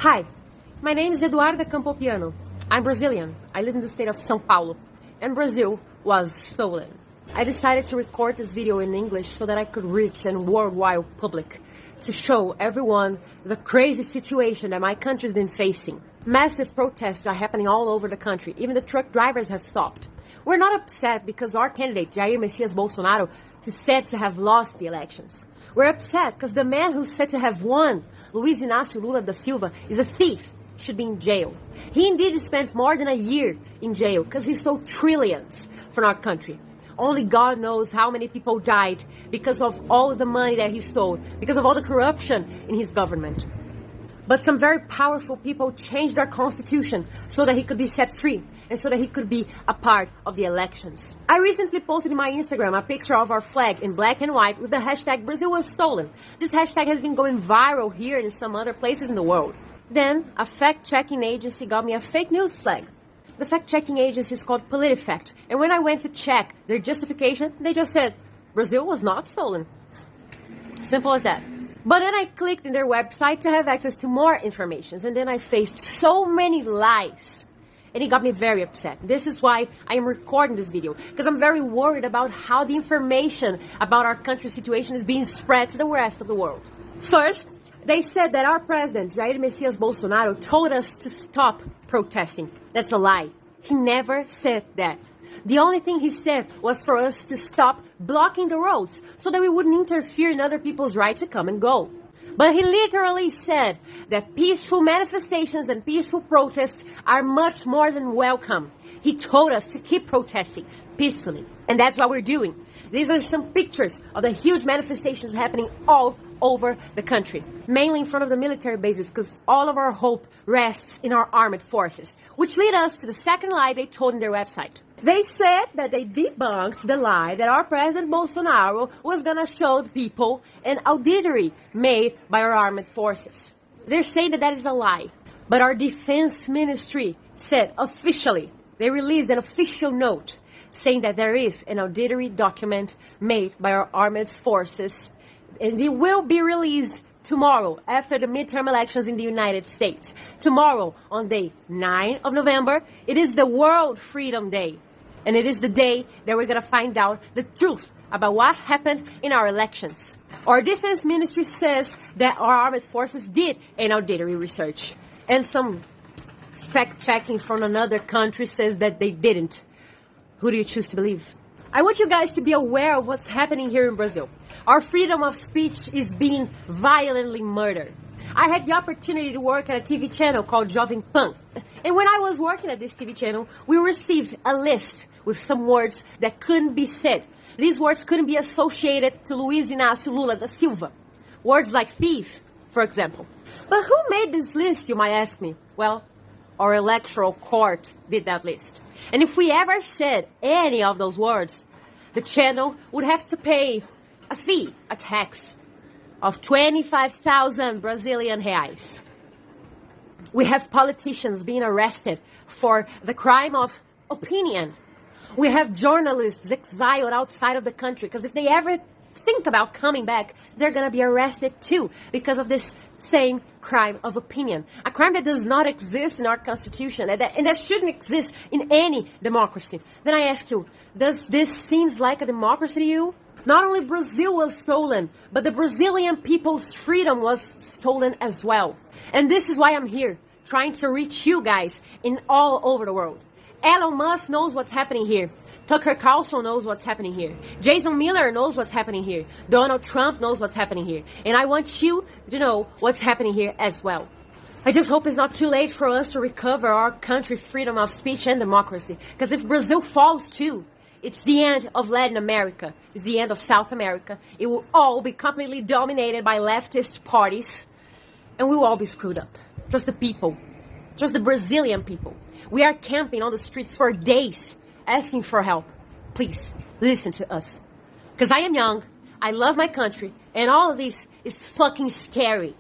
Hi, my name is Eduarda Campopiano. I'm Brazilian. I live in the state of São Paulo, and Brazil was stolen. I decided to record this video in English so that I could reach a worldwide public to show everyone the crazy situation that my country's been facing. Massive protests are happening all over the country. Even the truck drivers have stopped. We're not upset because our candidate, Jair Messias Bolsonaro, is said to have lost the elections. We're upset because the man who's said to have won, Luiz Inácio Lula da Silva, is a thief, should be in jail. He indeed spent more than a year in jail because he stole trillions from our country. Only God knows how many people died because of all the money that he stole, because of all the corruption in his government. But some very powerful people changed our constitution so that he could be set free and so that he could be a part of the elections. I recently posted in my Instagram a picture of our flag in black and white with the hashtag Brazil was stolen. This hashtag has been going viral here and in some other places in the world. Then a fact-checking agency got me a fake news flag. The fact-checking agency is called PolitiFact, and when I went to check their justification, they just said, Brazil was not stolen. Simple as that. But then I clicked in their website to have access to more information, and then I faced so many lies, and it got me very upset. This is why I am recording this video, because I'm very worried about how the information about our country's situation is being spread to the rest of the world. First, they said that our president, Jair Messias Bolsonaro, told us to stop protesting. That's a lie. He never said that. The only thing he said was for us to stop blocking the roads so that we wouldn't interfere in other people's rights to come and go. But he literally said that peaceful manifestations and peaceful protests are much more than welcome. He told us to keep protesting peacefully. And that's what we're doing. These are some pictures of the huge manifestations happening all over the country, mainly in front of the military bases, because all of our hope rests in our armed forces, which lead us to the second lie they told in their website. They said that they debunked the lie that our President Bolsonaro was gonna show the people an auditory made by our armed forces. They're saying that that is a lie. But our defense ministry said officially, they released an official note saying that there is an auditory document made by our armed forces, and it will be released tomorrow after the midterm elections in the United States. Tomorrow, on day 9 of November, it is the World Freedom Day. And it is the day that we're going to find out the truth about what happened in our elections. Our defense ministry says that our armed forces did an auditory research. And some fact-checking from another country says that they didn't. Who do you choose to believe? I want you guys to be aware of what's happening here in Brazil. Our freedom of speech is being violently murdered. I had the opportunity to work at a TV channel called Jovem Pan. And when I was working at this TV channel, we received a list with some words that couldn't be said. These words couldn't be associated to Luiz Inácio Lula da Silva. Words like thief, for example. But who made this list, you might ask me? Well, our electoral court did that list. And if we ever said any of those words, the channel would have to pay a fee, a tax, of 25,000 Brazilian reais. We have politicians being arrested for the crime of opinion. We have journalists exiled outside of the country because if they ever think about coming back, they're going to be arrested too because of this same crime of opinion. A crime that does not exist in our constitution and that shouldn't exist in any democracy. Then I ask you, does this seem like a democracy to you? Not only Brazil was stolen, but the Brazilian people's freedom was stolen as well. And this is why I'm here, trying to reach you guys in all over the world. Elon Musk knows what's happening here. Tucker Carlson knows what's happening here. Jason Miller knows what's happening here. Donald Trump knows what's happening here. And I want you to know what's happening here as well. I just hope it's not too late for us to recover our country's freedom of speech and democracy. Because if Brazil falls too, it's the end of Latin America. It's the end of South America. It will all be completely dominated by leftist parties. And we will all be screwed up. Just the people. Just the Brazilian people. We are camping on the streets for days, asking for help. Please, listen to us. Because I am young, I love my country, and all of this is fucking scary.